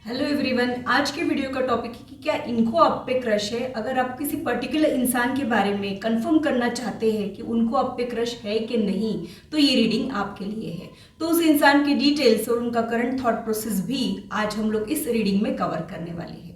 Hello everyone. आज के video का टॉपिक है कि क्या इनको आप पे क्रश है। अगर आप किसी पर्टिकुलर इंसान के बारे में कंफर्म करना चाहते हैं कि उनको आप पे क्रश है कि नहीं, तो ये रीडिंग आपके लिए है। तो उस इंसान की डिटेल्स और उनका करंट थॉट प्रोसेस भी आज हम लोग इस रीडिंग में कवर करने वाले हैं।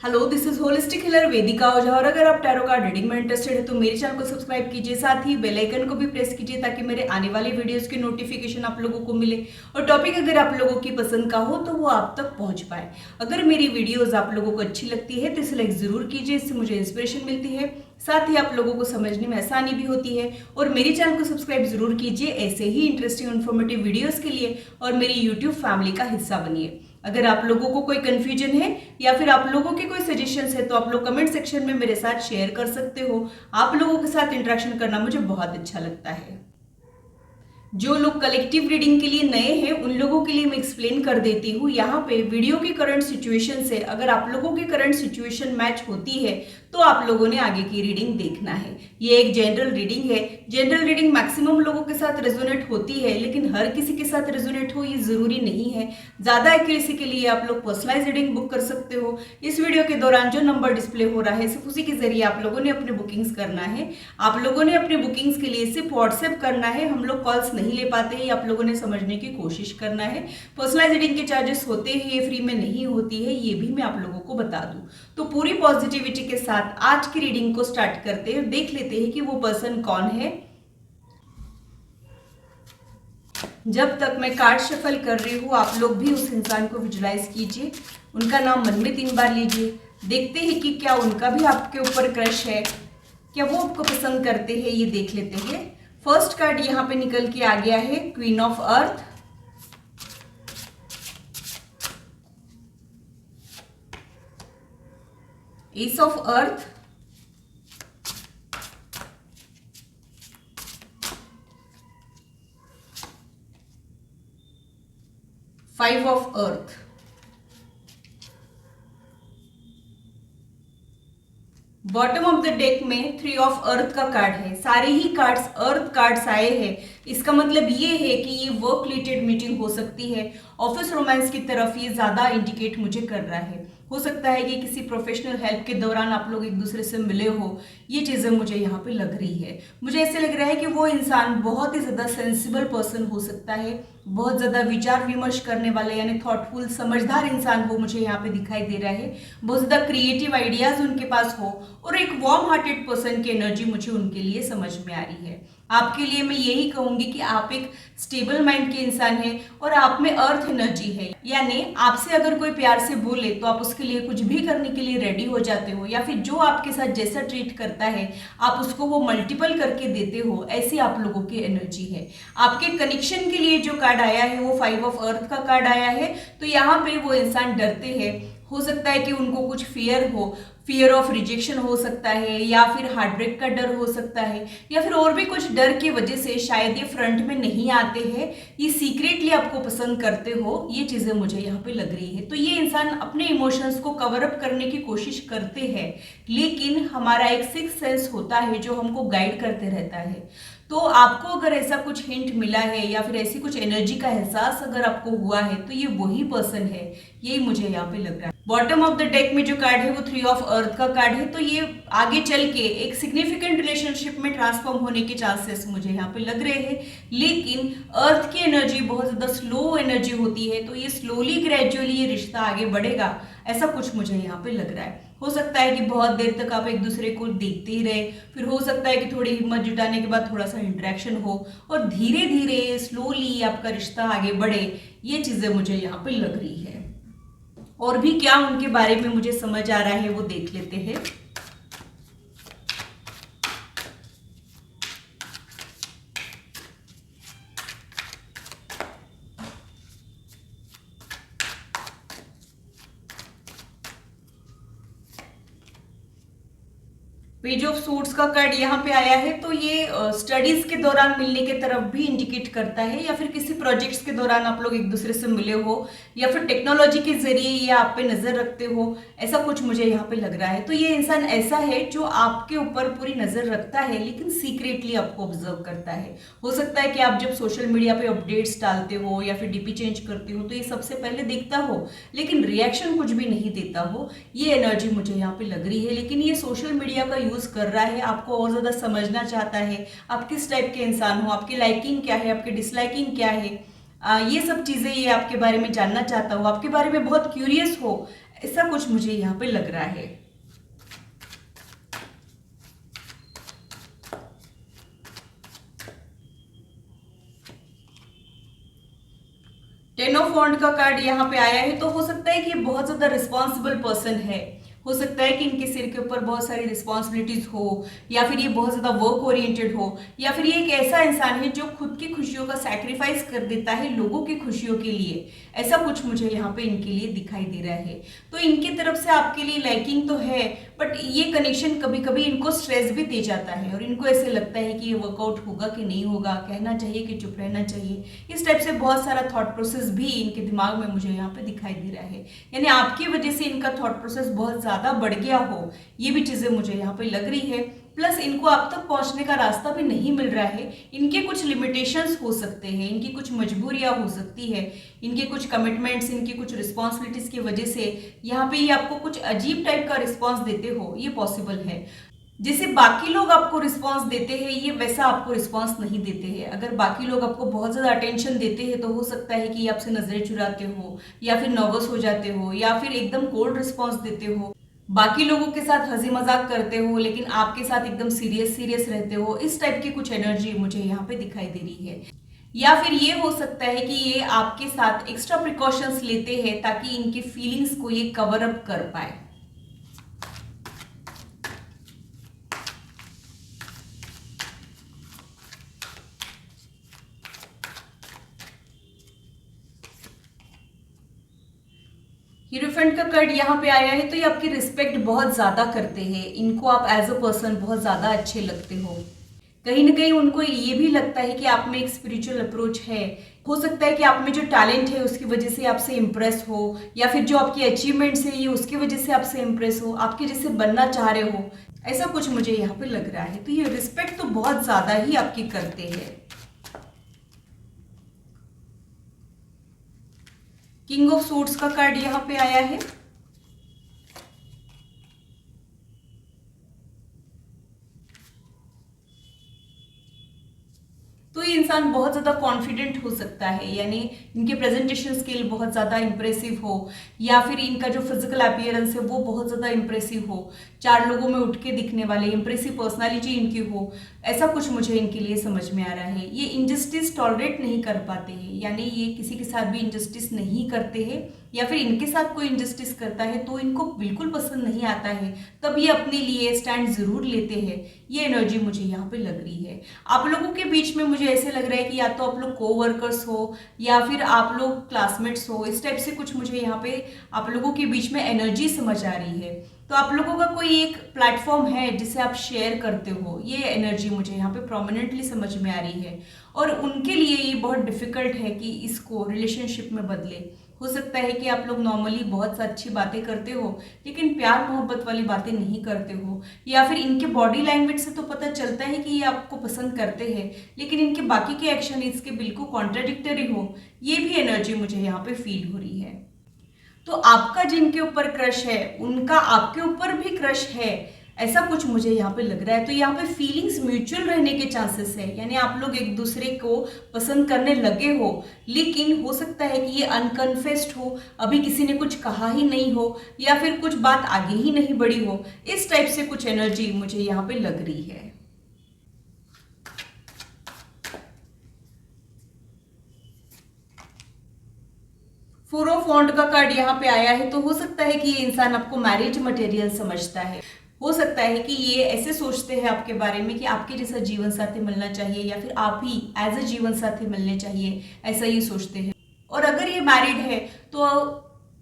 Hello, this is holistic healer Vedika Ojha. और अगर आप टैरो कार्ड रीडिंग में इंटरेस्टेड है तो मेरे चैनल को सब्सक्राइब कीजिए, साथ ही बेल आइकन को भी प्रेस कीजिए ताकि मेरे आने वाले वीडियोस की नोटिफिकेशन आप लोगों को मिले और टॉपिक अगर आप लोगों की पसंद का हो तो वो आप तक पहुंच पाए। अगर मेरी वीडियोस आप लोगों को अच्छी लगती है तो इसे लाइक जरूर कीजिए, इससे मुझे इंस्पिरेशन मिलती है, साथ ही आप लोगों को समझने में आसानी भी होती है। और मेरे चैनल को सब्सक्राइब जरूर कीजिए ऐसे ही इंटरेस्टिंग इन्फॉर्मेटिव वीडियोस के लिए, और मेरी यूट्यूब फैमिली का हिस्सा बनिए। अगर आप लोगों को कोई कंफ्यूजन है या फिर आप लोगों के कोई सजेशंस है तो आप लोग कमेंट सेक्शन में मेरे साथ शेयर कर सकते हो। आप लोगों के साथ इंटरेक्शन करना मुझे बहुत अच्छा लगता है। जो लोग कलेक्टिव रीडिंग के लिए नए हैं उन लोगों के लिए मैं एक्सप्लेन कर देती हूँ। यहाँ पे वीडियो की करंट सिचुएशन से अगर आप लोगों की करंट सिचुएशन मैच होती है तो आप लोगों ने आगे की रीडिंग देखना है। ये एक जनरल रीडिंग है। जनरल रीडिंग मैक्सिमम लोगों के साथ रेजोनेट होती है, लेकिन हर किसी के साथ रेजोनेट हो ये जरूरी नहीं है। ज्यादा एक्यूरेसी के लिए आप लोग पर्सनलाइज रीडिंग बुक कर सकते हो। इस वीडियो के दौरान जो नंबर डिस्प्ले हो रहा है सिर्फ उसी के जरिए आप लोगों ने अपने बुकिंग्स करना है। आप लोगों ने अपने बुकिंग्स के लिए सिर्फ व्हाट्सएप करना है। हम लोग कॉल्स नहीं ले पाते हैं, आप लोगों ने समझने की कोशिश करना है। पर्सनलाइज रीडिंग के चार्जेस होते हैं, ये फ्री में नहीं होती है, ये भी मैं आप लोगों को बता दूं। तो पूरी पॉजिटिविटी के साथ आज की रीडिंग को स्टार्ट करते हैं, देख लेते हैं कि वो पर्सन कौन है। जब तक मैं कार्ड शफल कर रही हूँ आप लोग भी उस इंसान को विजुलाइज कीजिए, उनका नाम मन में 3 बार लीजिए। देखते हैं कि क्या उनका भी आपके ऊपर क्रश है, क्या वो आपको पसंद करते हैं, ये देख लेते हैं। फर्स्ट कार्ड यहाँ पे निकल के आ गया है queen of earth, S of earth, 5 of earth. Bottom of the deck में 3 ऑफ अर्थ का कार्ड है। सारे ही कार्ड्स अर्थ कार्ड्स आए हैं। इसका मतलब ये है कि ये वर्क रिलेटेड मीटिंग हो सकती है। ऑफिस रोमांस की तरफ ये ज्यादा इंडिकेट मुझे कर रहा है। हो सकता है कि किसी प्रोफेशनल हेल्प के दौरान आप लोग एक दूसरे से मिले हो, ये चीजें मुझे यहाँ पे लग रही है। मुझे ऐसे लग रहा है कि वो इंसान बहुत ही ज्यादा सेंसिबल पर्सन हो सकता है, बहुत ज्यादा विचार विमर्श करने वाले यानी थॉटफुल समझदार इंसान वो मुझे यहाँ पे दिखाई दे रहा है। बहुत ज्यादा क्रिएटिव आइडियाज उनके पास हो और एक वार्म हार्टेड पर्सन की एनर्जी मुझे उनके लिए समझ में आ रही है। आपके लिए मैं यही कहूंगी कि आप एक स्टेबल माइंड के इंसान हैं और आप में अर्थ एनर्जी है, यानी आपसे अगर कोई प्यार से बोले तो आप उसके लिए कुछ भी करने के लिए रेडी हो जाते हो, या फिर जो आपके साथ जैसा ट्रीट करता है आप उसको वो मल्टीपल करके देते हो। ऐसी आप लोगों की एनर्जी है। आपके कनेक्शन के लिए जो कार्ड आया है वो 5 ऑफ अर्थ का कार्ड आया है। तो यहाँ पे वो इंसान डरते हैं। हो सकता है कि उनको कुछ फियर हो, फियर ऑफ रिजेक्शन हो सकता है, या फिर हार्ट ब्रेक का डर हो सकता है, या फिर और भी कुछ डर की वजह से शायद ये फ्रंट में नहीं आते हैं, ये सीक्रेटली आपको पसंद करते हो। ये चीजें मुझे यहाँ पे लग रही है। तो ये इंसान अपने इमोशंस को कवर अप करने की कोशिश करते हैं, लेकिन हमारा एक सिक्स सेंस होता है जो हमको गाइड करते रहता है। तो आपको अगर ऐसा कुछ हिंट मिला है या फिर ऐसी कुछ एनर्जी का एहसास अगर आपको हुआ है तो ये वही पर्सन है, यही मुझे यहाँ पे लग रहा है। बॉटम ऑफ द डेक में जो कार्ड है वो 3 ऑफ अर्थ का कार्ड है। तो ये आगे चल के एक सिग्निफिकेंट रिलेशनशिप में ट्रांसफॉर्म होने के चांसेस मुझे यहाँ पे लग रहे हैं, लेकिन अर्थ की एनर्जी बहुत ज्यादा स्लो एनर्जी होती है, तो ये स्लोली ग्रेजुअली ये रिश्ता आगे बढ़ेगा, ऐसा कुछ मुझे यहाँ पे लग रहा है। हो सकता है कि बहुत देर तक आप एक दूसरे को देखते ही रहे, फिर हो सकता है कि थोड़ी हिम्मत जुटाने के बाद थोड़ा सा इंटरेक्शन हो और धीरे धीरे स्लोली आपका रिश्ता आगे बढ़े। ये चीजें मुझे यहाँ पे लग रही है। और भी क्या उनके बारे में मुझे समझ आ रहा है वो देख लेते हैं। पेज ऑफ सूट्स का कार्ड यहाँ पे आया है तो ये स्टडीज के दौरान मिलने के तरफ भी इंडिकेट करता है, या फिर किसी प्रोजेक्ट्स के दौरान आप लोग एक दूसरे से मिले हो, या फिर टेक्नोलॉजी के जरिए ये आप पे नजर रखते हो, ऐसा कुछ मुझे यहाँ पे लग रहा है। तो ये इंसान ऐसा है जो आपके ऊपर पूरी नजर रखता है लेकिन सीक्रेटली आपको ऑब्जर्व करता है। हो सकता है कि आप जब सोशल मीडिया पे अपडेट्स डालते हो या फिर डीपी चेंज करते हो तो ये सबसे पहले देखता हो लेकिन रिएक्शन कुछ भी नहीं देता हो, ये एनर्जी मुझे यहाँ पे लग रही है। लेकिन ये सोशल मीडिया का यूज कर रहा है, आपको और ज्यादा समझना चाहता है, आप किस टाइप के इंसान हो, आपकी लाइकिंग क्या है, आपकी डिसलाइकिंग क्या है, ये सब चीजें ये आपके बारे में जानना चाहता हो, आपके बारे में बहुत क्यूरियस हो, ऐसा कुछ मुझे यहाँ पे लग रहा है। टेन ऑफ वॉन्ड का कार्ड यहाँ पे आया है तो हो सकता है कि ये बहुत ज्यादा रिस्पॉन्सिबल पर्सन है। हो सकता है कि इनके सिर के ऊपर बहुत सारी रिस्पॉन्सिबिलिटीज हो, या फिर ये बहुत ज्यादा वर्क ओरिएंटेड हो, या फिर ये एक ऐसा इंसान है जो खुद की खुशियों का सैक्रिफाइस कर देता है लोगों की खुशियों के लिए। ऐसा कुछ मुझे यहाँ पे इनके लिए दिखाई दे रहा है। तो इनकी तरफ से आपके लिए लाइकिंग तो है, बट ये कनेक्शन कभी कभी इनको स्ट्रेस भी दे जाता है और इनको ऐसे लगता है कि ये वर्कआउट होगा कि नहीं होगा, कहना चाहिए कि चुप रहना चाहिए। इस टाइप से बहुत सारा थॉट प्रोसेस भी इनके दिमाग में मुझे यहाँ पे दिखाई दे रहा है, यानी आपकी वजह से इनका थॉट प्रोसेस बहुत ज्यादा बढ़ गया हो, ये भी चीजें मुझे यहाँ पे लग रही है। प्लस इनको आप तक पहुंचने का रास्ता भी नहीं मिल रहा है, इनके कुछ लिमिटेशंस हो सकते हैं, इनकी कुछ मजबूरियां हो सकती है, इनके कुछ कमिटमेंट्स, इनकी कुछ रिस्पॉन्सिबिलिटीज की वजह से यहाँ पे ये आपको कुछ अजीब टाइप का रिस्पॉन्स देते हो, ये पॉसिबल है। जैसे बाकी लोग आपको रिस्पॉन्स देते हैं ये वैसा आपको रिस्पॉन्स नहीं देते हैं। अगर बाकी लोग आपको बहुत ज़्यादा अटेंशन देते हैं तो हो सकता है कि आपसे नजरें चुराते हो, या फिर नर्वस हो जाते हो, या फिर एकदम कोल्ड रिस्पॉन्स देते हो, बाकी लोगों के साथ हंसी मजाक करते हो लेकिन आपके साथ एकदम सीरियस सीरियस रहते हो। इस टाइप की कुछ एनर्जी मुझे यहाँ पे दिखाई दे रही है। या फिर ये हो सकता है कि ये आपके साथ एक्स्ट्रा प्रिकॉशंस लेते हैं ताकि इनके फीलिंग्स को ये कवर अप कर पाए। हीरोफेंट का कार्ड यहाँ पे आया है तो ये आपकी रिस्पेक्ट बहुत ज्यादा करते हैं, इनको आप एज अ पर्सन बहुत ज्यादा अच्छे लगते हो। कहीं ना कहीं उनको ये भी लगता है कि आप में एक स्पिरिचुअल अप्रोच है। हो सकता है कि आप में जो टैलेंट है उसकी वजह से आपसे इम्प्रेस हो, या फिर जो आपकी अचीवमेंट्स है ये उसकी वजह से आपसे इम्प्रेस हो, आपके जैसे बनना चाह रहे हो, ऐसा कुछ मुझे यहाँ पे लग रहा है। तो ये रिस्पेक्ट तो बहुत ज्यादा ही आपकी करते हैं। किंग ऑफ सूट्स का कार्ड यहाँ पे आया है। तो ये इंसान बहुत ज्यादा कॉन्फिडेंट हो सकता है, यानी इनके प्रेजेंटेशन स्किल बहुत ज्यादा इंप्रेसिव हो, या फिर इनका जो फिजिकल अपीयरेंस है वो बहुत ज्यादा इंप्रेसिव हो, चार लोगों में उठ के दिखने वाले इंप्रेसिव पर्सनालिटी इनकी हो, ऐसा कुछ मुझे इनके लिए समझ में आ रहा है। ये इनजस्टिस टॉलरेट नहीं कर पाते हैं, यानी ये किसी के साथ भी इनजस्टिस नहीं करते हैं, या फिर इनके साथ कोई इनजस्टिस करता है तो इनको बिल्कुल पसंद नहीं आता है, तब ये अपने लिए स्टैंड जरूर लेते हैं। ये एनर्जी मुझे यहाँ पे लग रही है। आप लोगों के बीच में मुझे ऐसे लग रहा है कि या तो आप लोग कोवर्कर्स हो या फिर आप लोग क्लासमेट्स हो, इस टाइप से कुछ मुझे यहाँ पे आप लोगों के बीच में एनर्जी समझ आ रही है। तो आप लोगों का कोई एक प्लेटफॉर्म है जिसे आप शेयर करते हो, ये एनर्जी मुझे यहाँ पे प्रोमिनेंटली समझ में आ रही है, और उनके लिए ये बहुत डिफिकल्ट है कि इसको रिलेशनशिप में बदले। हो सकता है कि आप लोग नॉर्मली बहुत अच्छी बातें करते हो लेकिन प्यार मोहब्बत वाली बातें नहीं करते हो, या फिर इनके बॉडी लैंग्वेज से तो पता चलता है कि ये आपको पसंद करते हैं लेकिन इनके बाकी के एक्शन इसके बिल्कुल कॉन्ट्राडिक्टरी हो, ये भी एनर्जी मुझे यहाँ पे फील हो रही है। तो आपका जिनके ऊपर क्रश है उनका आपके ऊपर भी क्रश है, ऐसा कुछ मुझे यहाँ पे लग रहा है। तो यहाँ पे फीलिंग्स म्यूचुअल रहने के चांसेस है, यानी आप लोग एक दूसरे को पसंद करने लगे हो, लेकिन हो सकता है कि ये अनकन्फेस्ड हो, अभी किसी ने कुछ कहा ही नहीं हो, या फिर कुछ बात आगे ही नहीं बढ़ी हो। इस टाइप से कुछ एनर्जी मुझे यहाँ पे लग रही है। फोर ऑफ वॉन्ड का कार्ड यहाँ पे आया है तो हो सकता है कि ये इंसान आपको मैरिज मटेरियल समझता है। हो सकता है कि ये ऐसे सोचते हैं आपके बारे में कि आपके जैसा जीवन साथी मिलना चाहिए, या फिर आप ही एज अ जीवन साथी मिलने चाहिए, ऐसा ये सोचते हैं। और अगर ये मैरिड है तो,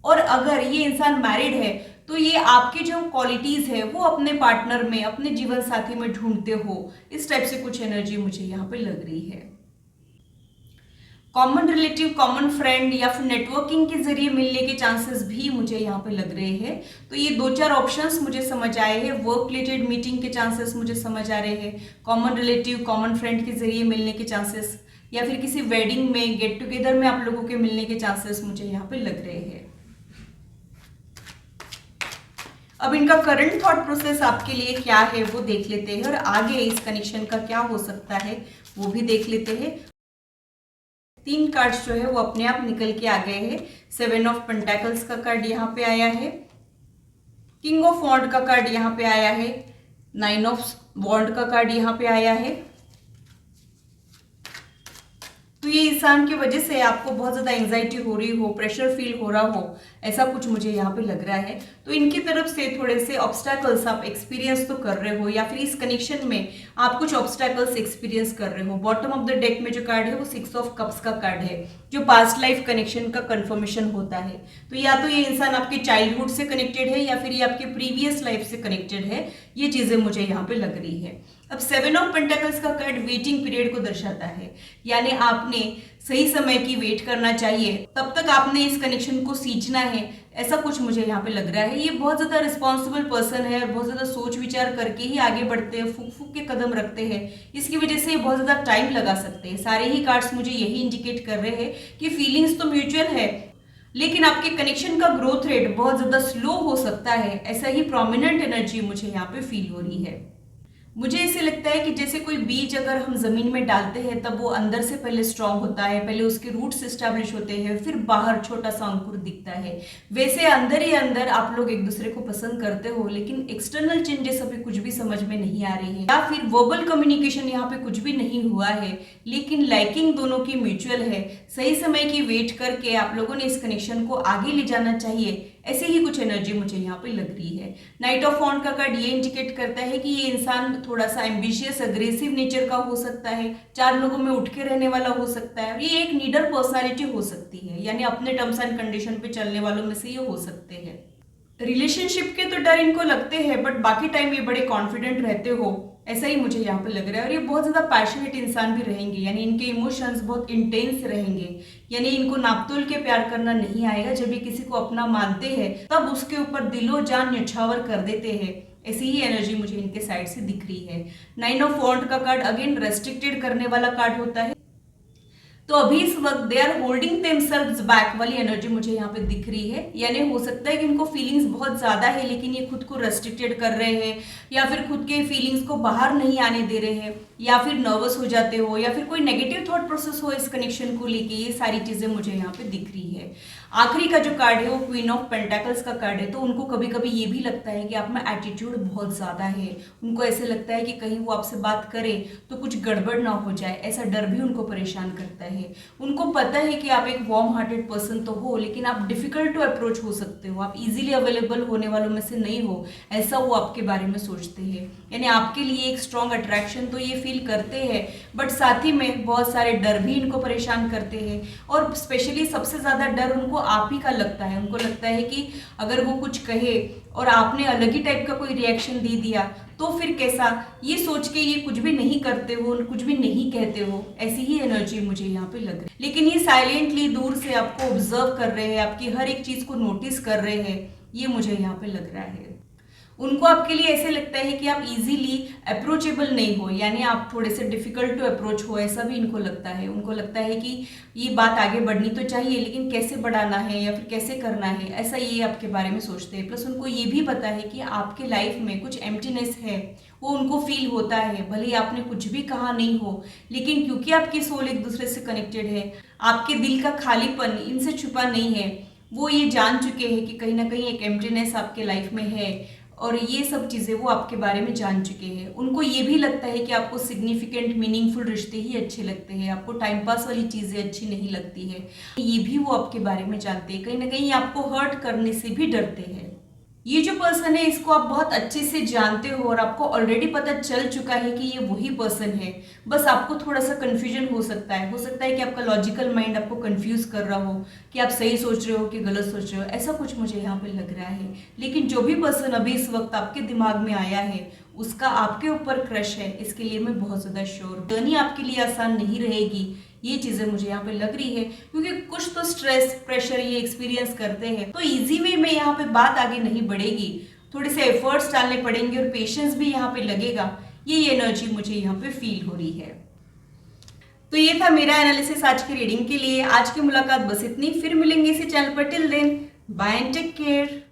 और अगर ये इंसान मैरिड है तो ये आपके जो क्वालिटीज है वो अपने पार्टनर में, अपने जीवन साथी में ढूंढते हो, इस टाइप से कुछ एनर्जी मुझे यहाँ पे लग रही है। कॉमन रिलेटिव, कॉमन फ्रेंड या फिर नेटवर्किंग के जरिए मिलने के चांसेस भी मुझे यहाँ पे लग रहे हैं। तो ये 2-4 ऑप्शंस मुझे समझ आए हैं। वर्क रिलेटेड मीटिंग के चांसेस मुझे समझ आ रहे हैं, कॉमन रिलेटिव, कॉमन फ्रेंड के जरिए मिलने के चांसेस, या फिर किसी वेडिंग में, गेट टुगेदर में आप लोगों के मिलने के चांसेस मुझे यहाँ पे लग रहे हैं। अब इनका करंट थॉट प्रोसेस आपके लिए क्या है वो देख लेते हैं, और आगे इस कनेक्शन का क्या हो सकता है वो भी देख लेते हैं। 3 कार्ड्स जो है वो अपने आप निकल के आ गए हैं। 7 ऑफ पेंटाकल्स का कार्ड यहाँ पे आया है, किंग ऑफ वॉन्ड का कार्ड यहाँ पे आया है, 9 ऑफ वॉन्ड का कार्ड यहाँ पे आया है। तो ये इंसान की वजह से आपको बहुत ज्यादा एंजाइटी हो रही हो, प्रेशर फील हो रहा हो, ऐसा कुछ मुझे यहाँ पे लग रहा है। तो इनकी तरफ से थोड़े से ऑब्स्टैकल्स आप एक्सपीरियंस तो कर रहे हो, या फिर इस कनेक्शन में आप कुछ ऑब्स्टैकल्स एक्सपीरियंस कर रहे हो। बॉटम ऑफ द डेक में जो कार्ड है वो 6 ऑफ कप्स का कार्ड है, जो पास्ट लाइफ कनेक्शन का कंफर्मेशन होता है। तो या तो ये इंसान आपके चाइल्डहुड से कनेक्टेड है, या फिर ये आपके प्रीवियस लाइफ से कनेक्टेड है। ये चीजें मुझे यहाँ पे लग रही है। अब 7 ऑफ पेंटाकल्स का कार्ड वेटिंग पीरियड को दर्शाता है, यानी आपने सही समय की वेट करना चाहिए, तब तक आपने इस कनेक्शन को सींचना है, ऐसा कुछ मुझे यहाँ पे लग रहा है। ये बहुत ज्यादा रिस्पॉन्सिबल पर्सन है और बहुत ज्यादा सोच विचार करके ही आगे बढ़ते हैं, फूक फूक के कदम रखते हैं। इसकी वजह से बहुत ज्यादा टाइम लगा सकते हैं। सारे ही कार्ड्स मुझे यही इंडिकेट कर रहे हैं कि फीलिंग्स तो म्यूचुअल है, लेकिन आपके कनेक्शन का ग्रोथ रेट बहुत ज्यादा स्लो हो सकता है। ऐसा ही प्रोमिनेंट एनर्जी मुझे यहाँ पे फील हो रही है। मुझे ऐसे लगता है कि जैसे कोई बीज अगर हम जमीन में डालते हैं तब वो अंदर से पहले स्ट्रांग होता है, पहले उसके रूट्स एस्टैब्लिश होते हैं, फिर बाहर छोटा सा अंकुर दिखता है। वैसे अंदर ही अंदर आप लोग एक दूसरे को पसंद करते हो, लेकिन एक्सटर्नल चेंजेस अभी कुछ भी समझ में नहीं आ रहे हैं, या फिर वर्बल कम्युनिकेशन यहाँ पे कुछ भी नहीं हुआ है, लेकिन लाइकिंग दोनों की म्यूचुअल है। सही समय की वेट करके आप लोगों ने इस कनेक्शन को आगे ले जाना चाहिए, ऐसे ही कुछ एनर्जी मुझे यहाँ पे लग रही है। नाइट ऑफ वॉन्ड का कार्ड ये इंडिकेट करता है कि ये इंसान थोड़ा सा एम्बिशियस, अग्रेसिव नेचर का हो सकता है, 4 लोगों में उठ के रहने वाला हो सकता है, ये एक नीडर पर्सनालिटी हो सकती है, यानी अपने टर्म्स एंड कंडीशन पे चलने वालों में से ये हो सकते हैं। रिलेशनशिप के तो डर इनको लगते हैं, बट बाकी टाइम ये बड़े कॉन्फिडेंट रहते हो, ऐसा ही मुझे यहाँ पे लग रहा है। और ये बहुत ज्यादा पैशनेट इंसान भी रहेंगे, यानी इनके इमोशंस बहुत इंटेंस रहेंगे, यानी इनको नापतोल के प्यार करना नहीं आएगा। जब ये किसी को अपना मानते हैं तब उसके ऊपर दिलो जान न्यौछावर कर देते हैं, ऐसी ही एनर्जी मुझे इनके साइड से दिख रही है। 9 ऑफ वॉन्ड का कार्ड अगेन रेस्ट्रिक्टेड करने वाला कार्ड होता है, तो अभी इस वक्त they are holding themselves back वाली एनर्जी मुझे यहाँ पे दिख रही है। यानी हो सकता है कि इनको फीलिंग्स बहुत ज्यादा है, लेकिन ये खुद को रेस्ट्रिक्टेड कर रहे हैं, या फिर खुद के फीलिंग्स को बाहर नहीं आने दे रहे हैं, या फिर नर्वस हो जाते हो, या फिर कोई नेगेटिव थॉट प्रोसेस हो इस कनेक्शन को लेके। ये सारी चीजें मुझे यहाँ पे दिख रही है। आखिरी का जो कार्ड है वो क्वीन ऑफ पेंटाकल्स का कार्ड है, तो उनको कभी कभी ये भी लगता है कि आप में एटीट्यूड बहुत ज्यादा है। उनको ऐसे लगता है कि कहीं वो आपसे बात करे तो कुछ गड़बड़ ना हो जाए, ऐसा डर भी उनको परेशान करता है। उनको पता है कि आप एक वार्म हार्टेड पर्सन तो हो, लेकिन आप डिफिकल्ट टू अप्रोच हो सकते हो, आप इजीली अवेलेबल होने वालों में से नहीं हो, ऐसा वो आपके बारे में सोचते हैं। यानी आपके लिए एक स्ट्रॉन्ग अट्रैक्शन तो ये फील करते हैं, बट साथ ही में बहुत सारे डर भी इनको परेशान करते हैं। और स्पेशली सबसे ज्यादा डर उनको आप ही का लगता है। उनको लगता है कि अगर वो कुछ कहे और आपने अलग ही टाइप का कोई रिएक्शन दे दिया तो फिर कैसा, ये सोच के ये कुछ भी नहीं करते हो, कुछ भी नहीं कहते हो, ऐसी ही एनर्जी मुझे यहाँ पे लग रही है। लेकिन ये साइलेंटली दूर से आपको ऑब्जर्व कर रहे हैं, आपकी हर एक चीज को नोटिस कर रहे हैं, ये मुझे यहाँ पे लग रहा है। उनको आपके लिए ऐसे लगता है कि आप इजीली अप्रोचेबल नहीं हो, यानी आप थोड़े से डिफिकल्ट टू अप्रोच हो, ऐसा भी इनको लगता है। उनको लगता है कि ये बात आगे बढ़नी तो चाहिए, लेकिन कैसे बढ़ाना है या फिर कैसे करना है, ऐसा ये आपके बारे में सोचते हैं। प्लस उनको ये भी पता है कि आपके लाइफ में कुछ एम्प्टीनेस है, वो उनको फील होता है। भले ही आपने कुछ भी कहा नहीं हो, लेकिन क्योंकि आपकी सोल एक दूसरे से कनेक्टेड है, आपके दिल का खालीपन इनसे छुपा नहीं है। वो ये जान चुके हैं कि कहीं ना कहीं एक एम्प्टीनेस आपके लाइफ में है, और ये सब चीजें वो आपके बारे में जान चुके हैं। उनको ये भी लगता है कि आपको सिग्निफिकेंट मीनिंगफुल रिश्ते ही अच्छे लगते हैं, आपको टाइम पास वाली चीजें अच्छी नहीं लगती है। ये भी वो आपके बारे में जानते हैं, कहीं ना कहीं आपको हर्ट करने से भी डरते हैं। ये जो पर्सन है इसको आप बहुत अच्छे से जानते हो और आपको ऑलरेडी पता चल चुका है कि ये वही पर्सन है। बस आपको थोड़ा सा कंफ्यूजन हो सकता है कि आपका लॉजिकल माइंड आपको कंफ्यूज कर रहा हो कि आप सही सोच रहे हो कि गलत सोच रहे हो, ऐसा कुछ मुझे यहाँ पे लग रहा है। लेकिन जो भी पर्सन अभी इस वक्त आपके दिमाग में आया है उसका आपके ऊपर क्रश है, इसके लिए मैं बहुत ज़्यादा श्योर हूँ। जर्नी आपके लिए आसान नहीं रहेगी, ये चीज़ें मुझे यहाँ पे लग रही है, क्योंकि कुछ तो स्ट्रेस प्रेशर ये एक्सपीरियंस करते हैं। तो इजी वे में यहाँ पे बात आगे नहीं बढ़ेगी, थोड़े से एफर्ट्स डालने पड़ेंगे और पेशेंस भी यहाँ पे लगेगा। ये एनर्जी मुझे यहाँ पे फील हो रही है। तो ये था मेरा एनालिसिस आज की रीडिंग के लिए। आज की मुलाकात बस इतनी, फिर मिलेंगे इसी चैनल पर। Till then bye and take care.